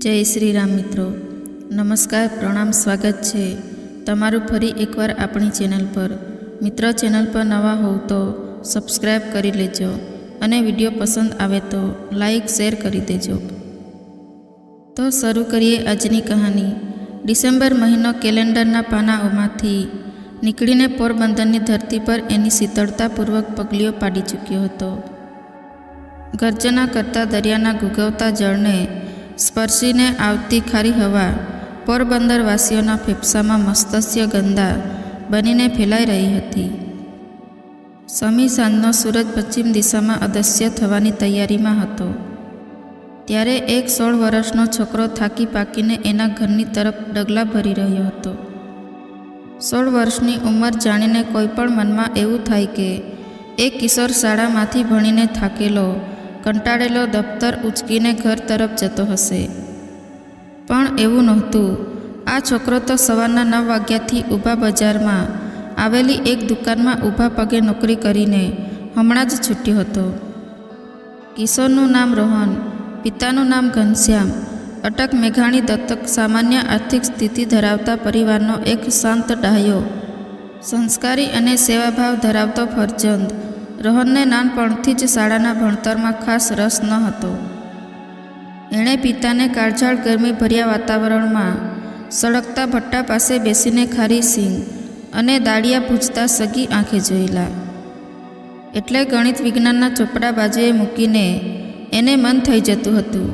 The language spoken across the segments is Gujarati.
જય શ્રી રામ મિત્રો, નમસ્કાર, પ્રણામ, સ્વાગત છે તમારું ફરી એકવાર આપણી ચેનલ પર. મિત્ર, ચેનલ પર નવા હોવ તો સબસ્ક્રાઈબ કરી લેજો અને વિડીયો પસંદ આવે તો લાઈક શેર કરી દેજો. તો શરૂ કરીએ આજની કહાની. ડિસેમ્બર મહિનો કેલેન્ડરના પાનાઓમાંથી નીકળીને પોરબંદરની ધરતી પર એની શીતળતાપૂર્વક પગલીઓ પાડી ચૂક્યો હતો. ગર્જના કરતા દરિયાના ગુગવતા જળને સ્પર્શીને આવતી ખારી હવા પોરબંદરવાસીઓના ફેફસામાં મસ્તસ્ય ગંદા બનીને ફેલાઈ રહી હતી. સમી સાંજનો સૂરજ પશ્ચિમ દિશામાં અદૃશ્ય થવાની તૈયારીમાં હતો. ત્યારે એક 16 વર્ષનો છોકરો થાકી પાકીને એના ઘરની તરફ ડગલા ભરી રહ્યો હતો. 16 વર્ષની ઉંમર જાણીને કોઈ પણ મનમાં એવું થાય કે એ કિશોર શાળામાંથી ભણીને થાકેલો કંટાળેલો દફતર ઉંચકીને ઘર તરફ જતો હશે. પણ એવું નહોતું. આ છોકરો તો સવારના 9 વાગ્યાથી ઊભા બજારમાં આવેલી એક દુકાનમાં ઊભા પગે નોકરી કરીને હમણાં જ છૂટ્યો હતો. કિશોરનું નામ રોહન, પિતાનું નામ ઘનશ્યામ, અટક મેઘાણી દત્તક સામાન્ય આર્થિક સ્થિતિ ધરાવતા પરિવારનો એક શાંત ડાહ્યો, સંસ્કારી અને સેવાભાવ ધરાવતો ફરજંદ. રોહનને નાનપણથી જ શાળાના ભણતરમાં ખાસ રસ ન હતો. એણે પિતાને કાળઝાળ ગરમી ભર્યા વાતાવરણમાં સળગતા ભઠ્ઠા પાસે બેસીને ખારી સિંગ અને દાળિયા ભૂજતા સગી આંખે જોયેલા. એટલે ગણિત વિજ્ઞાનના ચોપડા બાજુએ મૂકીને એને મન થઈ જતું હતું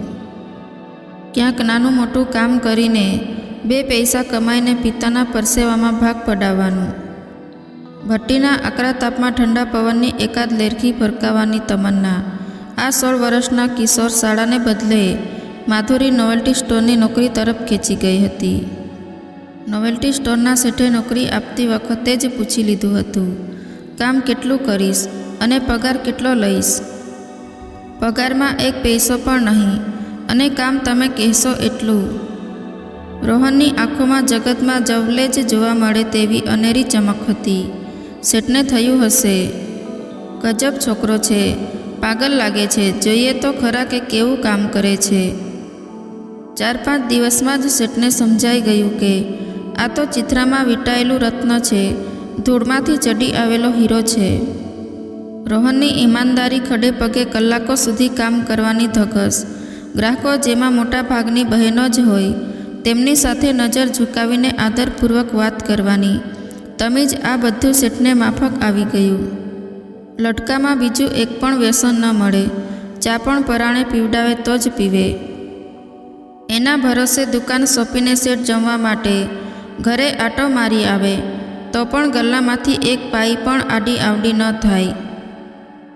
ક્યાંક નાનું મોટું કામ કરીને 2 પૈસા કમાઈને પિતાના પરસેવામાં ભાગ પડાવવાનું. ભઠ્ઠીના આકરા તાપમાં ઠંડા પવનની એકાદ લેરખી ફરકાવવાની તમન્ના આ 16 વર્ષના કિશોર શાળાને બદલે માધુરી નોવેલ્ટી સ્ટોરની નોકરી તરફ ખેંચી ગઈ હતી. નોવેલ્ટી સ્ટોરના શેઠે નોકરી આપતી વખતે જ પૂછી લીધું હતું, કામ કેટલું કરીશ અને પગાર કેટલો લઈશ? પગારમાં 1 પૈસો પણ નહીં અને કામ તમે કહેશો એટલું. રોહનની આંખોમાં જગતમાં જવલે જ જોવા મળે તેવી અનેરી ચમક હતી. શેઠને થયું હશે, ગજબ છોકરો છે, પાગલ લાગે છે, જોઈએ તો ખરા કે કેવું કામ કરે છે. 4-5 દિવસમાં જ શેઠને સમજાઈ ગયું કે આ તો ચિત્રામાં વીંટાયેલું રત્ન છે, ધૂળમાંથી ચડી આવેલો હીરો છે. રોહનની ઈમાનદારી, ખડે પગે કલાકો સુધી કામ કરવાની ધગશ, ગ્રાહકો જેમાં મોટા ભાગની બહેનો જ હોય તેમની સાથે નજર ઝુકાવીને આદરપૂર્વક વાત કરવાની તમીજ, આ બધું શેઠને માફક આવી ગયું. લટકામાં બીજું એક પણ વ્યસન ન મળે, ચા પણ પરાણે પીવડાવે તો જ પીવે. એના ભરોસે દુકાન સોંપીને શેઠ જમવા માટે ઘરે આંટો મારી આવે તો પણ ગલ્લામાંથી 1 પાઈ પણ આડી આવડી ન થાય.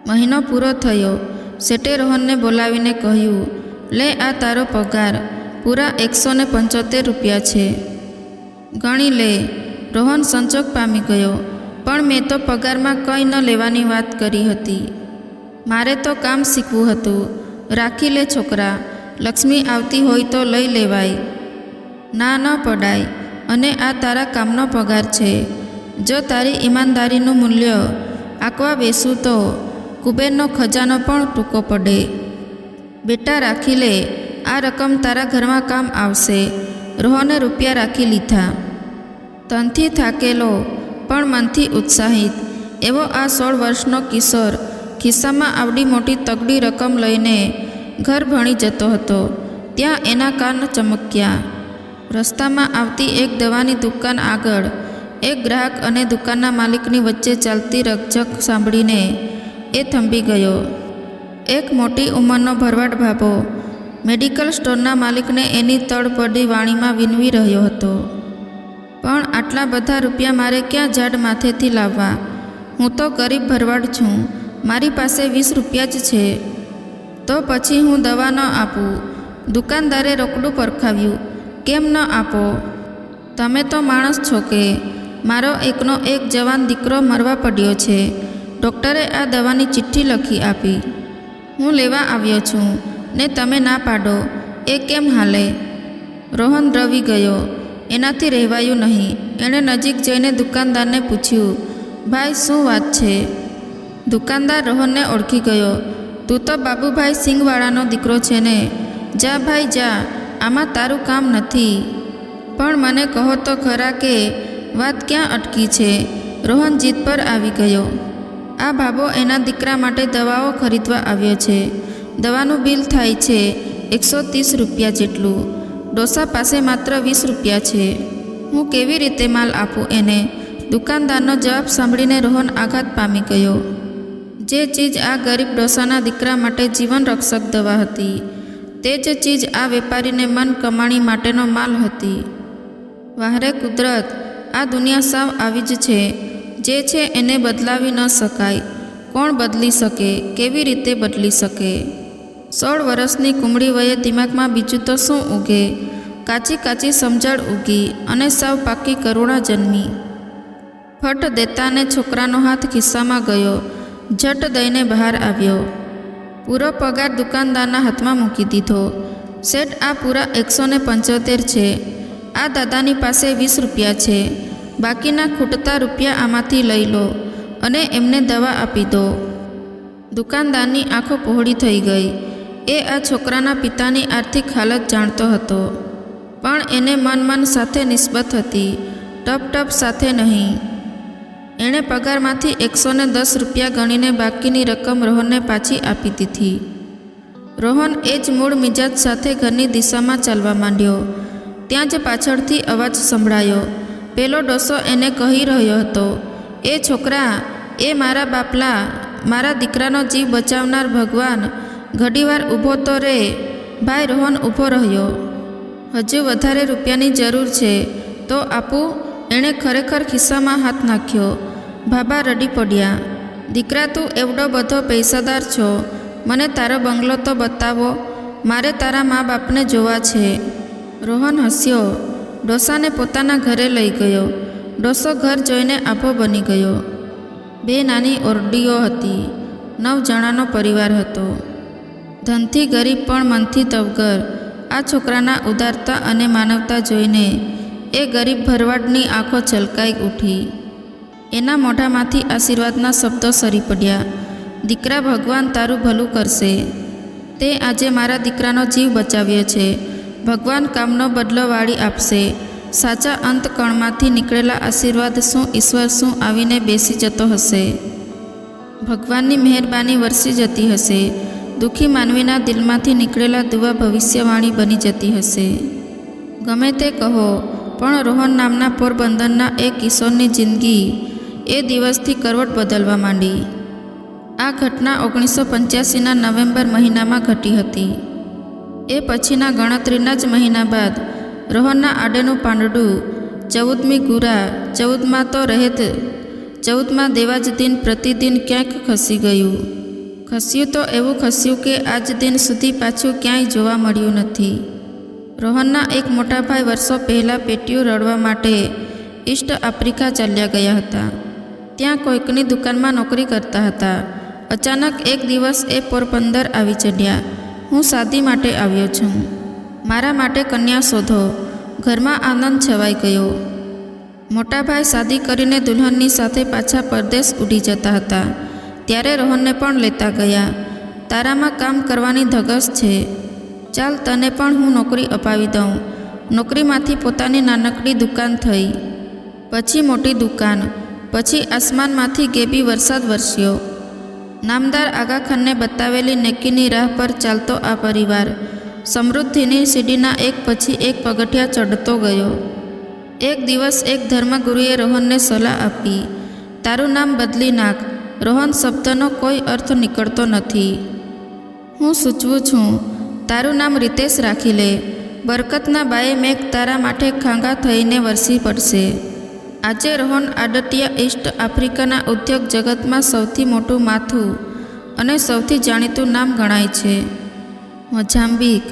મહિનો પૂરો થયો. શેઠે રોહનને બોલાવીને કહ્યું, લે આ તારો પગાર, પૂરા 175 રૂપિયા છે, ગણી લે. રોહન સંચોક પામી ગયો, પણ મેં તો પગારમાં કંઈ ન લેવાની વાત કરી હતી. મારે તો કામ શીખવું હતું. રાખી લે છોકરા, લક્ષ્મી આવતી હોય તો લઈ લેવાય. ના, ન પડાય. અને આ તારા કામનો પગાર છે. જો તારી ઈમાનદારીનું મૂલ્ય આંકવા બેસું તો કુબેરનો ખજાનો પણ ટૂંકો પડે. બેટા રાખી લે, આ રકમ તારા ઘરમાં કામ આવશે. રોહને રૂપિયા રાખી લીધા. તનથી થાકેલો પણ મનથી ઉત્સાહિત એવો આ 16 વર્ષનો કિશોર ખિસ્સામાં આવડી મોટી તગડી રકમ લઈને ઘર ભણી જતો હતો. ત્યાં એના કાન ચમક્યા. રસ્તામાં આવતી એક દવાની દુકાન આગળ એક ગ્રાહક અને દુકાનના માલિકની વચ્ચે ચાલતી રકઝક સાંભળીને એ થંભી ગયો. એક મોટી ઉંમરનો ભરવાડ ભાભો મેડિકલ સ્ટોરના માલિકને એની તળપદી વાણીમાં વિનવી રહ્યો હતો, પણ આટલા બધા રૂપિયા મારે ક્યાં ઝાડ માથેથી લાવવા? હું તો ગરીબ ભરવાડ છું, મારી પાસે 20 રૂપિયા જ છે. તો પછી હું દવા ન આપું? દુકાનદારે રોકડું પરખાવ્યું. કેમ ન આપો? તમે તો માણસ છો કે? મારો એકનો એક જવાન દીકરો મરવા પડ્યો છે. ડૉક્ટરે આ દવાની ચિઠ્ઠી લખી આપી. હું લેવા આવ્યો છું ને તમે ના પાડો, એ કેમ હાલે? રોહન રવી ગયો. એનાથી રહેવાયું નહીં. એણે નજીક જઈને દુકાનદારને પૂછ્યું, ભાઈ શું વાત છે? દુકાનદાર રોહનને ઓળખી ગયો. તું તો બાબુભાઈ સિંગવાળાનો દીકરો છે ને? જા ભાઈ જા, આમાં તારું કામ નથી. પણ મને કહો તો ખરા કે વાત ક્યાં અટકી છે? રોહન જીદ પર આવી ગયો. આ બાબો એના દીકરા માટે દવાઓ ખરીદવા આવ્યો છે. દવાનું બિલ થાય છે 130 રૂપિયા જેટલું. ડોસા પાસે માત્ર 20 રૂપિયા છે. હું કેવી રીતે માલ આપું એને? દુકાનદારનો જવાબ સાંભળીને રોહન આઘાત પામી ગયો. જે ચીજ આ ગરીબ ડોસાના દીકરા માટે જીવન રક્ષક દવા હતી, તે જ ચીજ આ વેપારીને મન કમાણી માટેનો માલ હતી. વાહરે કુદરત, આ દુનિયા સાવ આવી જ છે. જે છે એને બદલાવી ન શકાય. કોણ બદલી શકે? કેવી રીતે બદલી શકે? 16 વર્ષની કુમળી વયે દિમાગમાં બીજું તો શું ઉગે? કાચી કાચી સમજણ ઉગી અને સાવ પાકી કરુણા જન્મી. ફટ દેતાને છોકરાનો હાથ ખિસ્સામાં ગયો. ઝટ દઈને બહાર આવ્યો. પૂરો પગાર દુકાનદારના હાથમાં મૂકી દીધો. શેઠ, આ પૂરા 175 છે. આ દાદાની પાસે 20 રૂપિયા છે. બાકીના ખૂટતા રૂપિયા આમાંથી લઈ લો અને એમને દવા આપી દો. દુકાનદારની આંખો પહોળી થઈ ગઈ. એ આ છોકરાના પિતાની આર્થિક હાલત જાણતો હતો, પણ એને મન સાથે નિસ્બત હતી, ટપ સાથે નહીં. એણે પગારમાંથી 110 રૂપિયા ગણીને બાકીની રકમ રોહનને પાછી આપી દીધી. રોહન એ જ મૂળ મિજાજ સાથે ઘરની દિશામાં ચાલવા માંડ્યો. ત્યાં જ પાછળથી અવાજ સંભળાયો. પેલો ડોસો એને કહી રહ્યો હતો, એ છોકરા, એ મારા બાપલા, મારા દીકરાનો જીવ બચાવનાર ભગવાન, ઘડીવાર ઊભો તો રે. ભાઈ રોહન ઊભો રહ્યો. હજુ વધારે રૂપિયાની જરૂર છે તો આપું? એણે ખરેખર ખિસ્સામાં હાથ નાખ્યો. બાબા રડી પડ્યા. દીકરા, તું એવડો બધો પૈસાદાર છો, મને તારો બંગલો તો બતાવો. મારે તારા મા બાપને જોવા છે. રોહન હસ્યો. ડોસાને પોતાના ઘરે લઈ ગયો. ડોસો ઘર જોઈને આભો બની ગયો. 2 નાની ઓરડીઓ હતી. 9 જણાનો પરિવાર હતો. ધનથી ગરીબ પણ મનથી તવગર. આ છોકરાના ઉદારતા અને માનવતા જોઈને એ ગરીબ ભરવાડની આંખો છલકાઈ ઉઠી. એના મોઢામાંથી આશીર્વાદના શબ્દો સરી પડ્યા. દીકરા, ભગવાન તારું ભલું કરશે. તે આજે મારા દીકરાનો જીવ બચાવ્યો છે. ભગવાન કામનો બદલો વાળી આપશે. સાચા અંતકણમાંથી નીકળેલા આશીર્વાદ શું ઈશ્વર શું આવીને બેસી જતો હશે. ભગવાનની મહેરબાની વરસી જતી હશે. દુઃખી માનવીના દિલમાંથી નીકળેલા દુઆ ભવિષ્યવાણી બની જતી હશે. ગમે તે કહો, પણ રોહન નામના પોરબંદરના એક કિશોરની જિંદગી એ દિવસથી કરવટ બદલવા માંડી. આ ઘટના 1985ના નવેમ્બર મહિનામાં ઘટી હતી. એ પછીના ગણતરીના જ મહિના બાદ રોહનના આડેનું પાંદડું 14મી ગુરા 14માં તો રહેત 14માં દેવા જ દિન પ્રતિદિન ક્યાંક ખસી ગયું. ખસ્યું તો એવું ખસ્યું કે આજ દિન સુધી પાછું ક્યાંય જોવા મળ્યું નથી. રોહનના એક મોટા ભાઈ વર્ષો પહેલાં પેટીયું રડવા માટે ઈસ્ટ આફ્રિકા ચાલ્યા ગયા હતા. ત્યાં કોઈકની દુકાનમાં નોકરી કરતા હતા. અચાનક એક દિવસ એ પોરબંદર આવી ચડ્યા. હું શાદી માટે આવ્યો છું. મારા માટે કન્યા શોધો. ઘરમાં આનંદ છવાઈ ગયો. મોટાભાઈ શાદી કરીને દુલ્હનની સાથે પાછા પરદેશ ઉડી જતા હતા. ત્યારે રોહનને પણ લેતા ગયા. તારામાં કામ કરવાની ધગશ છે. ચાલ, તને પણ હું નોકરી અપાવી દઉં. નોકરીમાંથી પોતાની નાનકડી દુકાન થઈ, પછી મોટી દુકાન, પછી આસમાનમાંથી ગેબી વરસાદ વરસ્યો. નામદાર આગાખાનને બતાવેલી નેકીની રાહ પર ચાલતો આ પરિવાર સમૃદ્ધિની સીડીના એક પછી એક પગથિયા ચડતો ગયો. એક દિવસ એક ધર્મગુરુએ રોહનને સલાહ આપી, તારું નામ બદલી નાખ. રોહન શબ્દનો કોઈ અર્થ નીકળતો નથી. હું સૂચવું છું, તારું નામ રીતેશ રાખી લે. બરકતના બાએ મેઘ તારા માટે ખાંગા થઈને વરસી પડશે. આજે રોહન આડટિયા ઈસ્ટ આફ્રિકાના ઉદ્યોગ જગતમાં સૌથી મોટું માથું અને સૌથી જાણીતું નામ ગણાય છે. મોઝામ્બિક,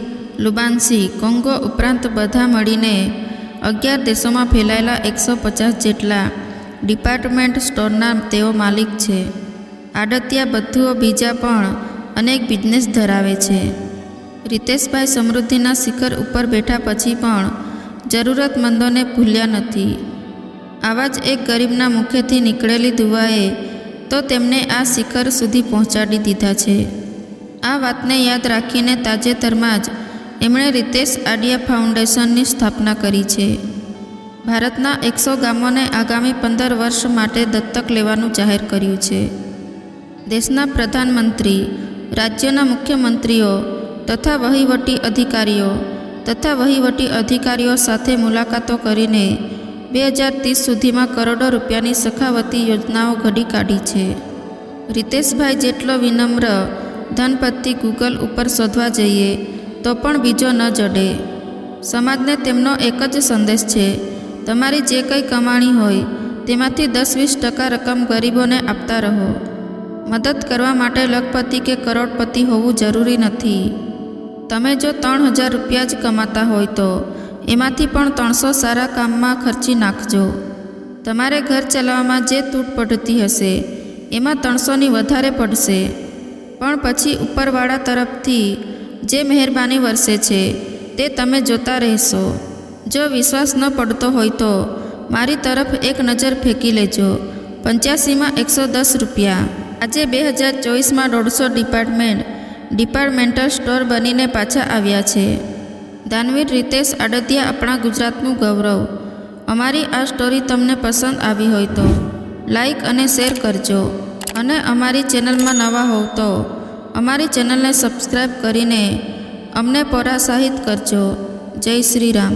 લુબાન્સી, કોંગો ઉપરાંત બધા મળીને 11 દેશોમાં ફેલાયેલા 150 જેટલા ડિપાર્ટમેન્ટ સ્ટોરના તેઓ માલિક છે. આડતિયા બધુઓ બીજા પણ અનેક બિઝનેસ ધરાવે છે. રીતેશભાઈ સમૃદ્ધિના શિખર ઉપર બેઠા પછી પણ જરૂરતમંદોને ભૂલ્યા નથી. આવા જ એક ગરીબના મુખેથી નીકળેલી દુઆએ તો તેમને આ શિખર સુધી પહોંચાડી દીધા છે. આ વાતને યાદ રાખીને તાજેતરમાં જ એમણે રીતેશ આડિયા ફાઉન્ડેશનની સ્થાપના કરી છે. ભારતના 100 ગામોને આગામી 15 વર્ષ માટે દત્તક લેવાનું જાહેર કર્યું છે. દેશના પ્રધાનમંત્રી, રાજ્યોના મુખ્યમંત્રીઓ તથા વહીવટી અધિકારીઓ સાથે મુલાકાતો કરીને 2030 સુધીમાં કરોડો રૂપિયાની સખાવતી યોજનાઓ ઘડી કાઢી છે. રીતેશભાઈ જેટલો વિનમ્ર ધનપતિ ગૂગલ ઉપર શોધવા જઈએ તો પણ બીજો ન જડે. સમાજને તેમનો એક જ સંદેશ છે, તમારી જે કંઈ કમાણી હોય તેમાંથી 10-20% રકમ ગરીબોને આપતા રહો. મદદ કરવા માટે લખપતિ કે કરોડપતિ હોવું જરૂરી નથી. તમે જો 3000 રૂપિયા જ કમાતા હોય તો એમાંથી પણ 300 સારા કામમાં ખર્ચી નાખજો. તમારે ઘર ચલાવવામાં જે તૂટ પડતી હશે એમાં 300ની વધારે પડશે, પણ પછી ઉપરવાળા તરફથી જે મહેરબાની વરસે છે તે તમે જોતા રહેશો. જો વિશ્વાસ ન પડતો હોય તો મારી તરફ એક નજર ફેંકી લેજો. 85માં 110 રૂપિયા. આજે 2024માં 150 ડિપાર્ટમેન્ટલ સ્ટોર બનીને પાછા આવ્યા છે. દાનવીર રીતેશ આડદિયા આપણા ગુજરાતનું ગૌરવ. અમારી આ સ્ટોરી તમને પસંદ આવી હોય તો લાઈક અને શેર કરજો, અને અમારી ચેનલમાં નવા હોવ તો અમારી ચેનલને સબસ્ક્રાઈબ કરીને અમને પ્રોત્સાહિત કરજો. જય શ્રી રામ.